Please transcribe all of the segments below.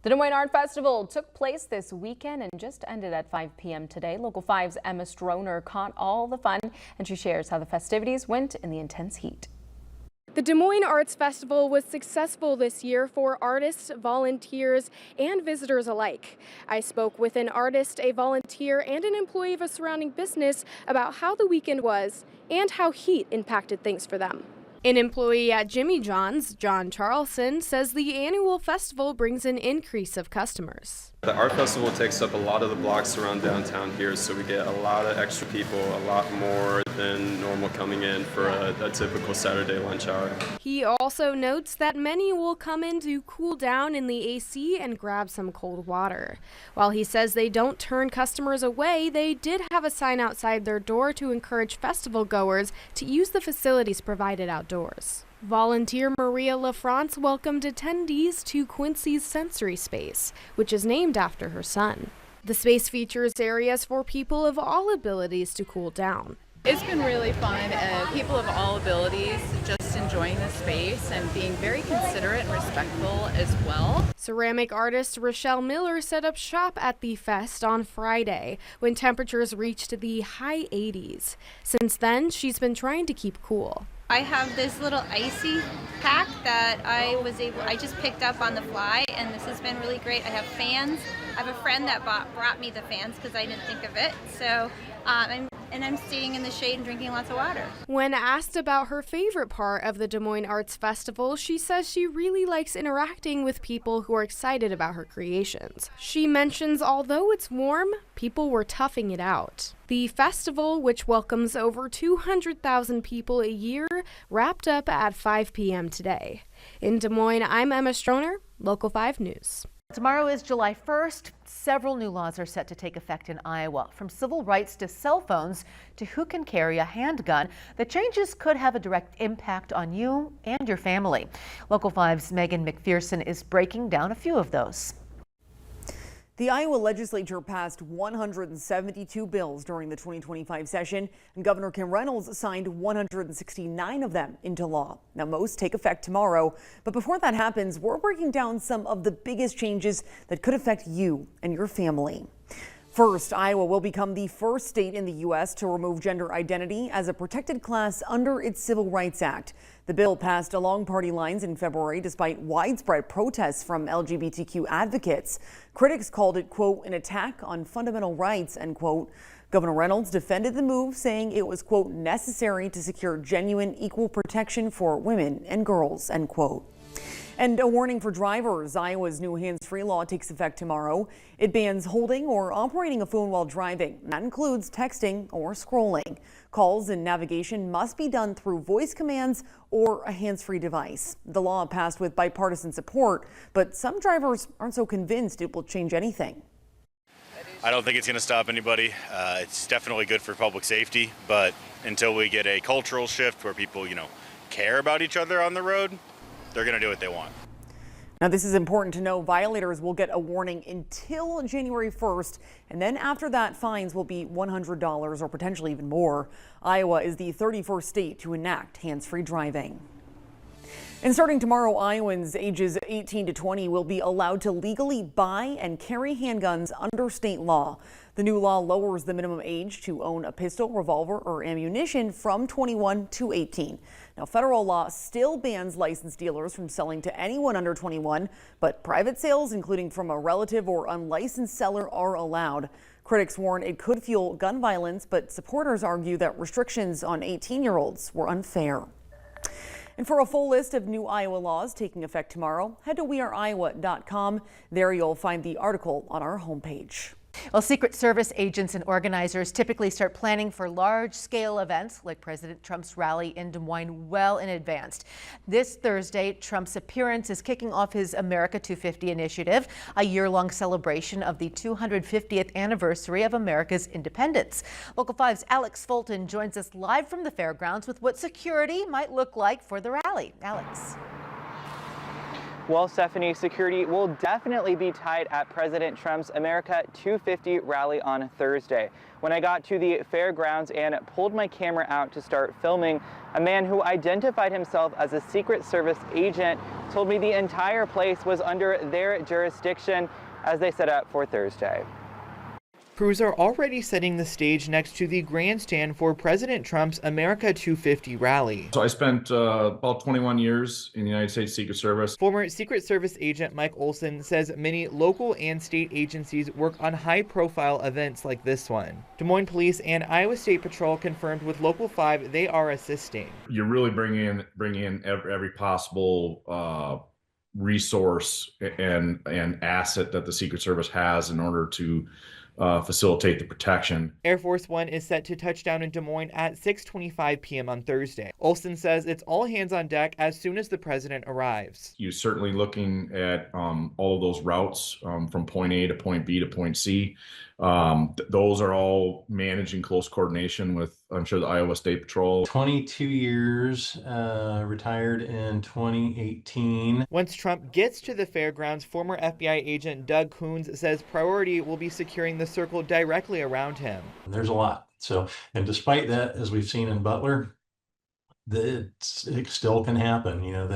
The Des Moines Art Festival took place this weekend and just ended at 5 p.m. today. Local 5's Emma Stroner caught all the fun, and she shares how the festivities went in the intense heat. The Des Moines Arts Festival was successful this year for artists, volunteers, and visitors alike. I spoke with an artist, a volunteer, and an employee of a surrounding business about how the weekend was and how heat impacted things for them. An employee at Jimmy John's, John Charlson, says the annual festival brings an increase of customers. The art festival takes up a lot of the blocks around downtown here, so we get a lot of extra people, a lot more than normal coming in for a typical Saturday lunch hour. He also notes that many will come in to cool down in the AC and grab some cold water. While he says they don't turn customers away, they did have a sign outside their door to encourage festival goers to use the facilities provided outdoors. Volunteer Maria LaFrance welcomed attendees to Quincy's Sensory Space, which is named after her son. The space features areas for people of all abilities to cool down. It's been really fun. People of all abilities just enjoying the space and being very considerate and respectful as well. Ceramic artist Rochelle Miller set up shop at the fest on Friday when temperatures reached the high 80s. Since then, she's been trying to keep cool. I have this little icy pack that I just picked up on the fly, and this has been really great. I have fans. I have a friend that brought me the fans because I didn't think of it. So I'm staying in the shade and drinking lots of water. When asked about her favorite part of the Des Moines Arts Festival, she says she really likes interacting with people who are excited about her creations. She mentions although it's warm, people were toughing it out. The festival, which welcomes over 200,000 people a year, wrapped up at 5 p.m. today. In Des Moines, I'm Emma Stroner, Local 5 News. Tomorrow is July 1st. Several new laws are set to take effect in Iowa, from civil rights to cell phones to who can carry a handgun. The changes could have a direct impact on you and your family. Local 5's Megan McPherson is breaking down a few of those. The Iowa legislature passed 172 bills during the 2025 session, and Governor Kim Reynolds signed 169 of them into law. Now, most take effect tomorrow, but before that happens, we're breaking down some of the biggest changes that could affect you and your family. First, Iowa will become the first state in the U.S. to remove gender identity as a protected class under its Civil Rights Act. The bill passed along party lines in February despite widespread protests from LGBTQ advocates. Critics called it, quote, an attack on fundamental rights, end quote. Governor Reynolds defended the move, saying it was, quote, necessary to secure genuine equal protection for women and girls, end quote. And a warning for drivers. Iowa's new hands-free law takes effect tomorrow. It bans holding or operating a phone while driving. That includes texting or scrolling. Calls and navigation must be done through voice commands or a hands-free device. The law passed with bipartisan support, but some drivers aren't so convinced it will change anything. I don't think it's going to stop anybody. It's definitely good for public safety, but until we get a cultural shift where people, care about each other on the road, they're going to do what they want. Now, this is important to know. Violators will get a warning until January 1st, and then after that, fines will be $100 or potentially even more. Iowa is the 31st state to enact hands-free driving. And starting tomorrow, Iowans ages 18 to 20 will be allowed to legally buy and carry handguns under state law. The new law lowers the minimum age to own a pistol, revolver, or ammunition from 21 to 18. Now, federal law still bans licensed dealers from selling to anyone under 21, but private sales, including from a relative or unlicensed seller, are allowed. Critics warn it could fuel gun violence, but supporters argue that restrictions on 18-year-olds were unfair. And for a full list of new Iowa laws taking effect tomorrow, head to weareiowa.com. There you'll find the article on our homepage. Well, Secret Service agents and organizers typically start planning for large-scale events like President Trump's rally in Des Moines well in advance. This Thursday, Trump's appearance is kicking off his America 250 initiative, a year-long celebration of the 250th anniversary of America's independence. Local 5's Alex Fulton joins us live from the fairgrounds with what security might look like for the rally. Alex. Well, Stephanie, security will definitely be tight at President Trump's America 250 rally on Thursday. When I got to the fairgrounds and pulled my camera out to start filming, a man who identified himself as a Secret Service agent told me the entire place was under their jurisdiction as they set up for Thursday. Crews are already setting the stage next to the grandstand for President Trump's America 250 rally. So I spent about 21 years in the United States Secret Service. Former Secret Service agent Mike Olson says many local and state agencies work on high-profile events like this one. Des Moines Police and Iowa State Patrol confirmed with Local 5 they are assisting. You really bring in every possible resource and asset that the Secret Service has in order to facilitate the protection. Air Force One is set to touch down in Des Moines at 6:25 p.m. on Thursday. Olson says it's all hands on deck as soon as the president arrives. You're certainly looking at all of those routes from point A to point B to point C. Those are all managed in close coordination with, I'm sure, the Iowa State Patrol. 22 years, retired in 2018. Once Trump gets to the fairgrounds, former FBI agent Doug Coons says priority will be securing the circle directly around him. There's a lot. So, and despite that, as we've seen in Butler, it still can happen. You know,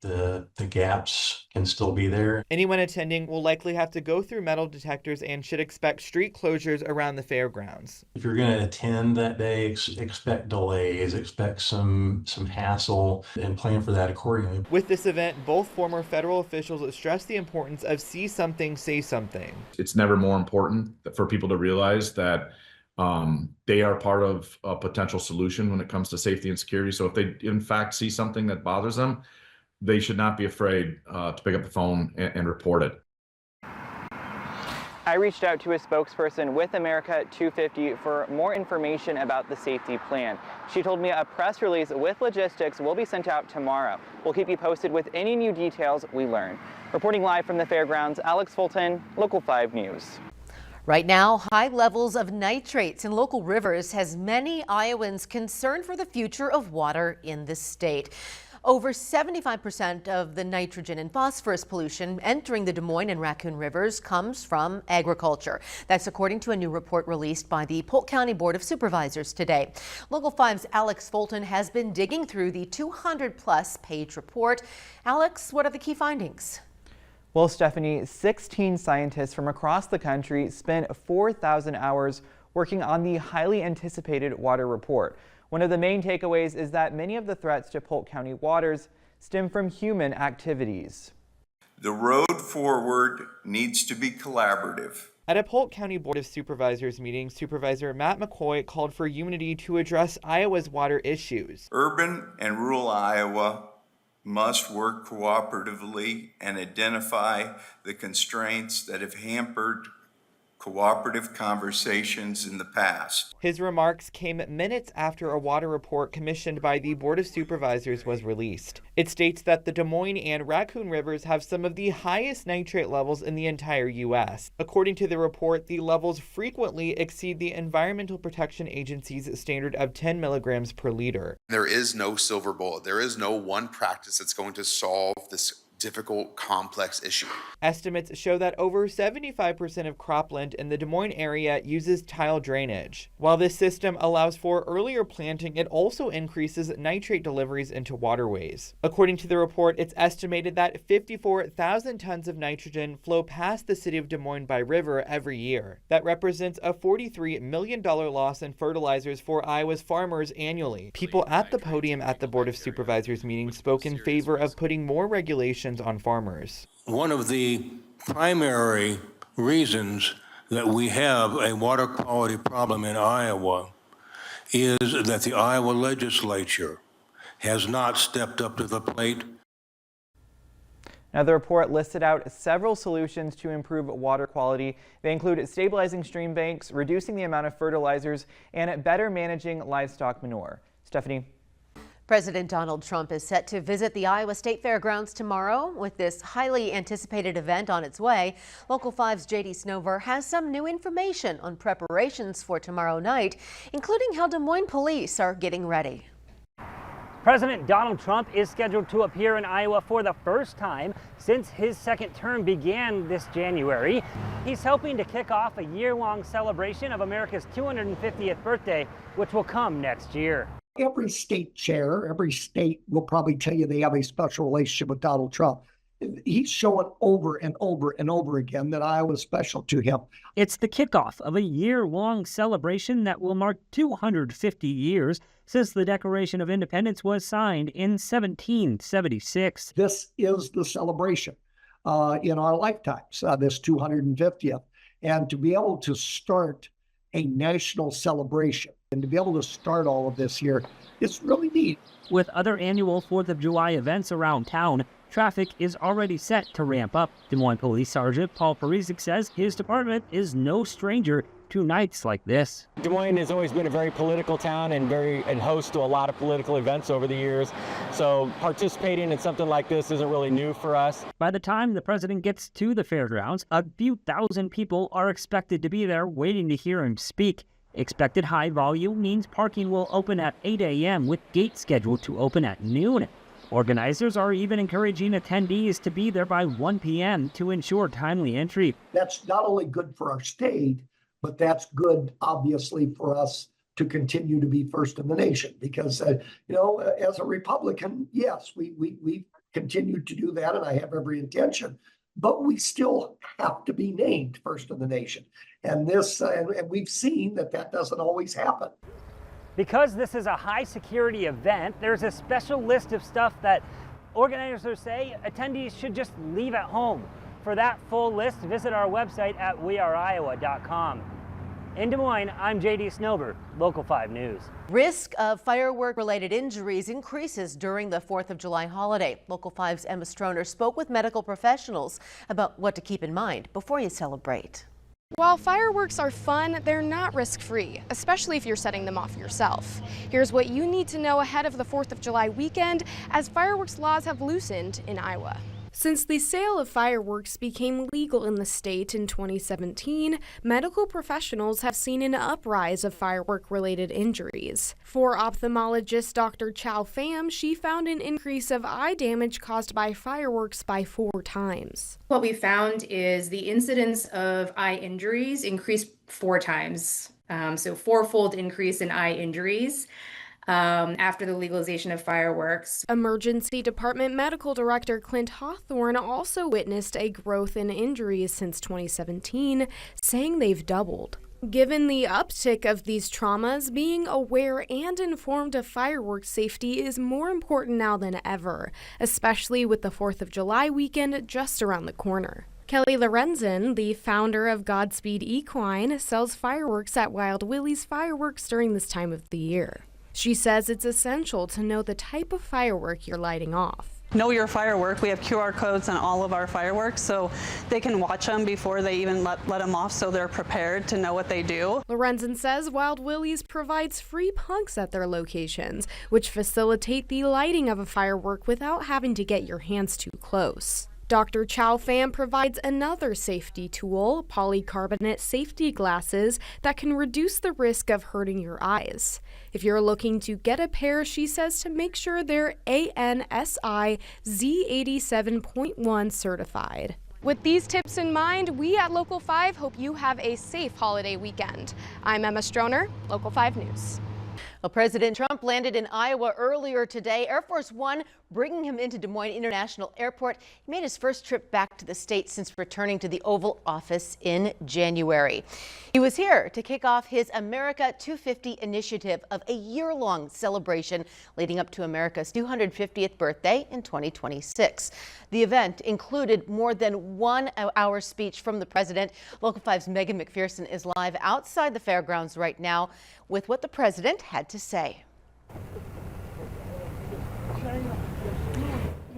the gaps can still be there. Anyone attending will likely have to go through metal detectors and should expect street closures around the fairgrounds. If you're going to attend that day, expect delays, expect some hassle, and plan for that accordingly. With this event, both former federal officials stress the importance of see something, say something. It's never more important for people to realize that they are part of a potential solution when it comes to safety and security. So if they in fact see something that bothers them, they should not be afraid to pick up the phone and report it. I reached out to a spokesperson with America 250 for more information about the safety plan. She told me a press release with logistics will be sent out tomorrow. We'll keep you posted with any new details we learn. Reporting live from the fairgrounds, Alex Fulton, Local 5 News. Right now, high levels of nitrates in local rivers has many Iowans concerned for the future of water in the state. Over 75% of the nitrogen and phosphorus pollution entering the Des Moines and Raccoon Rivers comes from agriculture. That's according to a new report released by the Polk County Board of Supervisors today. Local 5's Alex Fulton has been digging through the 200-plus page report. Alex, what are the key findings? Well, Stephanie, 16 scientists from across the country spent 4,000 hours working on the highly anticipated water report. One of the main takeaways is that many of the threats to Polk County waters stem from human activities. The road forward needs to be collaborative. At a Polk County Board of Supervisors meeting, Supervisor Matt McCoy called for unity to address Iowa's water issues. Urban and rural Iowa must work cooperatively and identify the constraints that have hampered cooperative conversations in the past. His remarks came minutes after a water report commissioned by the Board of Supervisors was released. It states that the Des Moines and Raccoon Rivers have some of the highest nitrate levels in the entire U.S. According to the report, the levels frequently exceed the Environmental Protection Agency's standard of 10 milligrams per liter. There is no silver bullet. There is no one practice that's going to solve this difficult, complex issue. Estimates show that over 75% of cropland in the Des Moines area uses tile drainage. While this system allows for earlier planting, it also increases nitrate deliveries into waterways. According to the report, it's estimated that 54,000 tons of nitrogen flow past the city of Des Moines by river every year. That represents a $43 million loss in fertilizers for Iowa's farmers annually. People at the podium at the Board of Supervisors meeting spoke in favor of putting more regulations on farmers. One of the primary reasons that we have a water quality problem in Iowa is that the Iowa legislature has not stepped up to the plate. Now, the report listed out several solutions to improve water quality. They include stabilizing stream banks, reducing the amount of fertilizers, and better managing livestock manure. Stephanie. President Donald Trump is set to visit the Iowa State Fairgrounds tomorrow. With this highly anticipated event on its way, Local 5's J.D. Snover has some new information on preparations for tomorrow night, including how Des Moines police are getting ready. President Donald Trump is scheduled to appear in Iowa for the first time since his second term began this January. He's hoping to kick off a year-long celebration of America's 250th birthday, which will come next year. Every state chair, every state will probably tell you they have a special relationship with Donald Trump. He's showing over and over and over again that Iowa's special to him. It's the kickoff of a year-long celebration that will mark 250 years since the Declaration of Independence was signed in 1776. This is the celebration in our lifetimes, this 250th. And to be able to start a national celebration and to be able to start all of this here, it's really neat. With other annual 4th of July events around town, traffic is already set to ramp up. Des Moines Police Sergeant Paul Parisic says his department is no stranger to nights like this. Des Moines has always been a very political town and host to a lot of political events over the years. So participating in something like this isn't really new for us. By the time the president gets to the fairgrounds, a few thousand people are expected to be there waiting to hear him speak. Expected high volume means parking will open at 8 a.m. with gates scheduled to open at noon. Organizers are even encouraging attendees to be there by 1 p.m. to ensure timely entry. That's not only good for our state, but that's good, obviously, for us to continue to be first in the nation. Because, as a Republican, yes, we continue to do that, and I have every intention. But we still have to be named first in the nation. And and we've seen that doesn't always happen. Because this is a high security event, there's a special list of stuff that organizers say attendees should just leave at home. For that full list, visit our website at weareiowa.com. In Des Moines, I'm JD Snover, Local 5 News. Risk of firework-related injuries increases during the 4th of July holiday. Local 5's Emma Stroner spoke with medical professionals about what to keep in mind before you celebrate. While fireworks are fun, they're not risk-free, especially if you're setting them off yourself. Here's what you need to know ahead of the 4th of July weekend, as fireworks laws have loosened in Iowa. Since the sale of fireworks became legal in the state in 2017, medical professionals have seen an uprise of firework-related injuries. For ophthalmologist Dr. Chow Pham, she found an increase of eye damage caused by fireworks by 4 times. What we found is the incidence of eye injuries increased 4 times, so 4-fold increase in eye injuries. After the legalization of fireworks. Emergency Department Medical Director Clint Hawthorne also witnessed a growth in injuries since 2017, saying they've doubled. Given the uptick of these traumas, being aware and informed of fireworks safety is more important now than ever, especially with the 4th of July weekend just around the corner. Kelly Lorenzen, the founder of Godspeed Equine, sells fireworks at Wild Willie's Fireworks during this time of the year. She says it's essential to know the type of firework you're lighting off. Know your firework. We have QR codes on all of our fireworks, so they can watch them before they even let them off, so they're prepared to know what they do. Lorenzen says Wild Willie's provides free punks at their locations, which facilitate the lighting of a firework without having to get your hands too close. Dr. Chow Pham provides another safety tool, polycarbonate safety glasses, that can reduce the risk of hurting your eyes. If you're looking to get a pair, she says to make sure they're ANSI Z87.1 certified. With these tips in mind, we at Local 5 hope you have a safe holiday weekend. I'm Emma Stroner, Local 5 News. Well, President Trump landed in Iowa earlier today. Air Force One bringing him into Des Moines International Airport. He made his first trip back to the state since returning to the Oval Office in January. He was here to kick off his America 250 initiative of a year-long celebration leading up to America's 250th birthday in 2026. The event included more than 1 hour speech from the president. Local 5's Megan McPherson is live outside the fairgrounds right now with what the president had to say.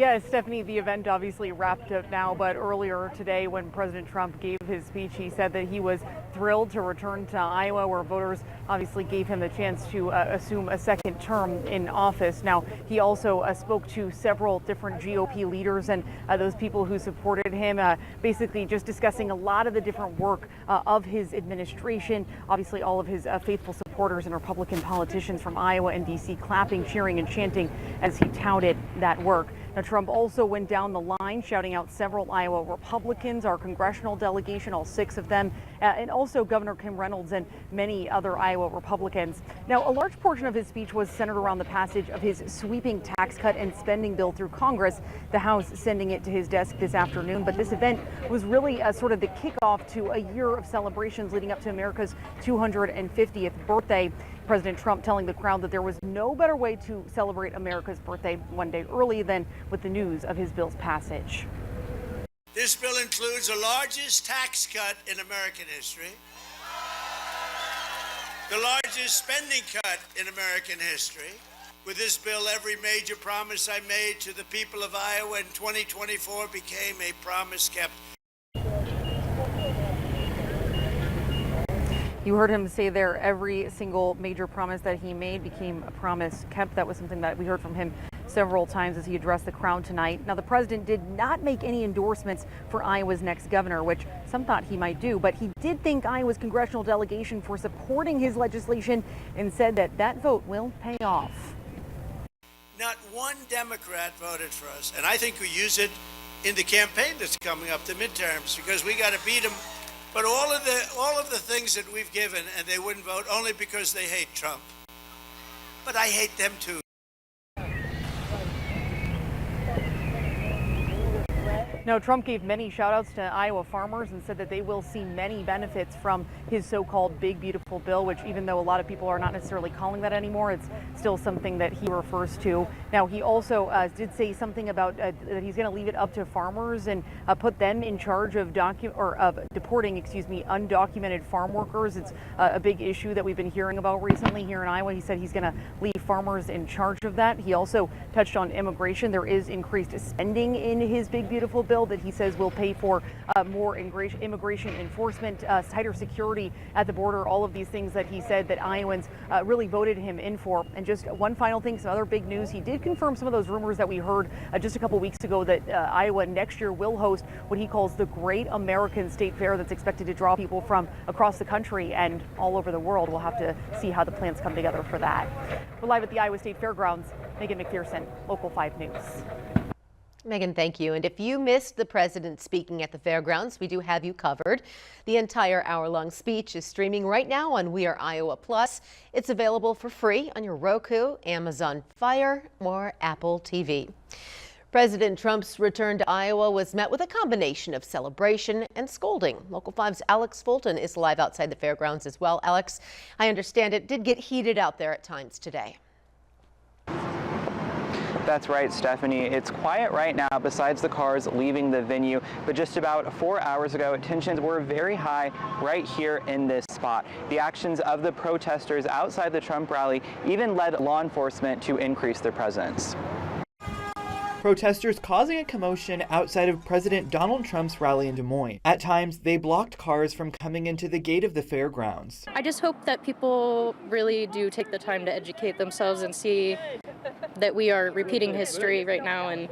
Yeah, Stephanie, the event obviously wrapped up now, but earlier today when President Trump gave his speech, he said that he was thrilled to return to Iowa, where voters obviously gave him the chance to assume a second term in office. Now, he also spoke to several different GOP leaders and those people who supported him, basically just discussing a lot of the different work of his administration. Obviously, all of his faithful supporters and Republican politicians from Iowa and D.C. clapping, cheering, and chanting as he touted that work. Now, Trump also went down the line, shouting out several Iowa Republicans, our congressional delegation, all 6 of them, and also Governor Kim Reynolds and many other Iowa Republicans. Now, a large portion of his speech was centered around the passage of his sweeping tax cut and spending bill through Congress, the House sending it to his desk this afternoon. But this event was really sort of the kickoff to a year of celebrations leading up to America's 250th birthday. President Trump telling the crowd that there was no better way to celebrate America's birthday one day early than with the news of his bill's passage. This bill includes the largest tax cut in American history, the largest spending cut in American history. With this bill, every major promise I made to the people of Iowa in 2024 became a promise kept. You heard him say there, every single major promise that he made became a promise kept. That was something that we heard from him several times as he addressed the crowd tonight. Now, the president did not make any endorsements for Iowa's next governor, which some thought he might do, but he did thank Iowa's congressional delegation for supporting his legislation and said that that vote will pay off. Not one Democrat voted for us, and I think we use it in the campaign that's coming up, the midterms, because we got to beat them. But all of the things that we've given, and they wouldn't vote only because they hate Trump. But I hate them too. Now, Trump gave many shout outs to Iowa farmers and said that they will see many benefits from his so-called big, beautiful bill, which even though a lot of people are not necessarily calling that anymore, it's still something that he refers to. Now, he also did say something about that he's going to leave it up to farmers and put them in charge of deporting, undocumented farm workers. It's a big issue that we've been hearing about recently here in Iowa. He said he's going to leave farmers in charge of that. He also touched on immigration. There is increased spending in his big, beautiful bill that he says will pay for more immigration enforcement, tighter security at the border, all of these things that he said that Iowans really voted him in for. And just one final thing, some other big news. He did confirm some of those rumors that we heard just a couple weeks ago that Iowa next year will host what he calls the Great American State Fair that's expected to draw people from across the country and all over the world. We'll have to see how the plans come together for that. We're live at the Iowa State Fairgrounds. Megan McPherson, Local 5 News. Megan, thank you. And if you missed the president speaking at the fairgrounds, we do have you covered. The entire hour-long speech is streaming right now on We Are Iowa Plus. It's available for free on your Roku, Amazon Fire, or Apple TV. President Trump's return to Iowa was met with a combination of celebration and scolding. Local 5's Alex Fulton is live outside the fairgrounds as well. Alex, I understand it did get heated out there at times today. That's right, Stephanie. It's quiet right now besides the cars leaving the venue, but just about 4 hours ago, tensions were very high right here in this spot. The actions of the protesters outside the Trump rally even led law enforcement to increase their presence. Protesters causing a commotion outside of President Donald Trump's rally in Des Moines. At times, they blocked cars from coming into the gate of the fairgrounds. I just hope that people really do take the time to educate themselves and see that we are repeating history right now, and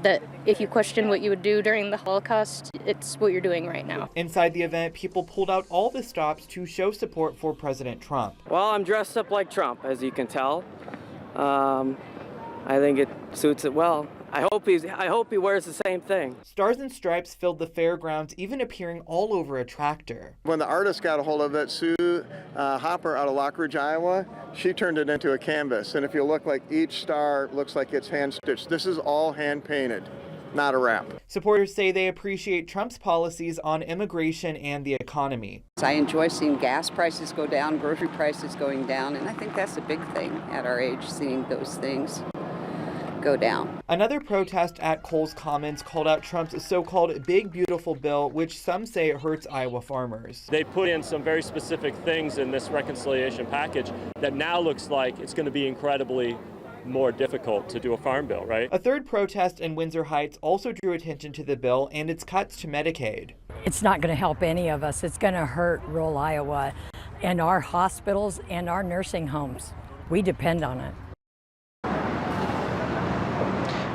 that if you question what you would do during the Holocaust, it's what you're doing right now. Inside the event, people pulled out all the stops to show support for President Trump. Well, I'm dressed up like Trump, as you can tell. I think it suits it well. I hope he wears the same thing. Stars and stripes filled the fairgrounds, even appearing all over a tractor. When the artist got a hold of it, Sue Hopper out of Lockridge, Iowa, she turned it into a canvas. And if you look, like each star looks like it's hand stitched. This is all hand painted, not a wrap. Supporters say they appreciate Trump's policies on immigration and the economy. I enjoy seeing gas prices go down, grocery prices going down, and I think that's a big thing at our age, seeing those things go down. Another protest at Coles Commons called out Trump's so-called Big Beautiful Bill, which some say hurts Iowa farmers. They put in some very specific things in this reconciliation package that now looks like it's going to be incredibly more difficult to do a farm bill, right? A third protest in Windsor Heights also drew attention to the bill and its cuts to Medicaid. It's not going to help any of us. It's going to hurt rural Iowa and our hospitals and our nursing homes. We depend on it.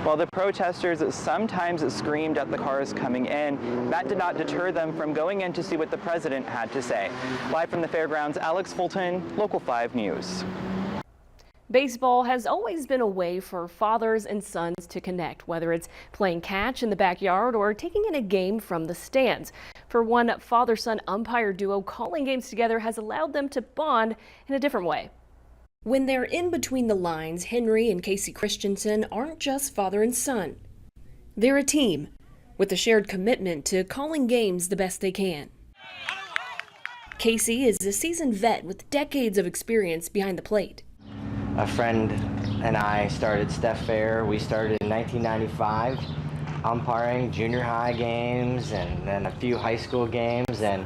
While the protesters sometimes screamed at the cars coming in, that did not deter them from going in to see what the president had to say. Live from the fairgrounds, Alex Fulton, Local 5 News. Baseball has always been a way for fathers and sons to connect, whether it's playing catch in the backyard or taking in a game from the stands. For one father-son umpire duo, calling games together has allowed them to bond in a different way. When they're in between the lines, Henry and Casey Christensen aren't just father and son. They're a team with a shared commitment to calling games the best they can. Casey is a seasoned vet with decades of experience behind the plate. A friend and I started Steph Fair. We started in 1995, umpiring junior high games and then a few high school games, and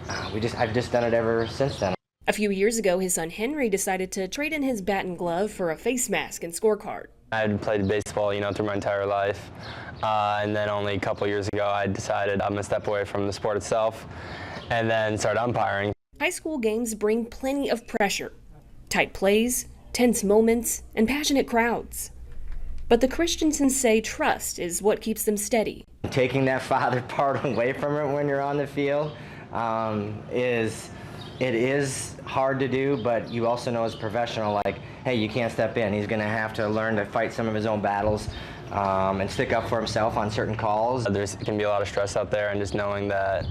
I've just done it ever since then. A few years ago, his son Henry decided to trade in his bat and glove for a face mask and scorecard. I had played baseball, through my entire life. And then only a couple years ago, I decided I'm going to step away from the sport itself and then start umpiring. High school games bring plenty of pressure, tight plays, tense moments, and passionate crowds. But the Christensens say trust is what keeps them steady. Taking that father part away from it when you're on the field is hard to do, but you also know as a professional, hey, you can't step in. He's going to have to learn to fight some of his own battles and stick up for himself on certain calls. There can be a lot of stress out there, and just knowing that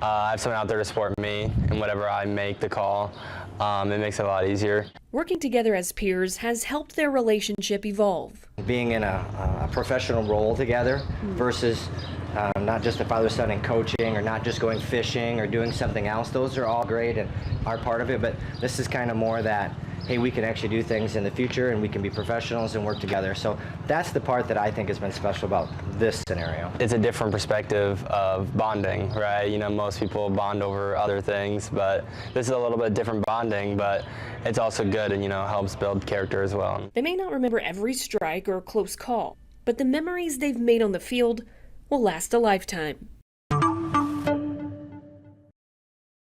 I have someone out there to support me, and whatever I make the call, it makes it a lot easier. Working together as peers has helped their relationship evolve. Being in a professional role together versus not just a father-son and coaching, or not just going fishing or doing something else. Those are all great and are part of it, but this is kind of more that, hey, we can actually do things in the future and we can be professionals and work together. So that's the part that I think has been special about this scenario. It's a different perspective of bonding, right? Most people bond over other things, but this is a little bit different bonding, but it's also good and, helps build character as well. They may not remember every strike or close call, but the memories they've made on the field will last a lifetime.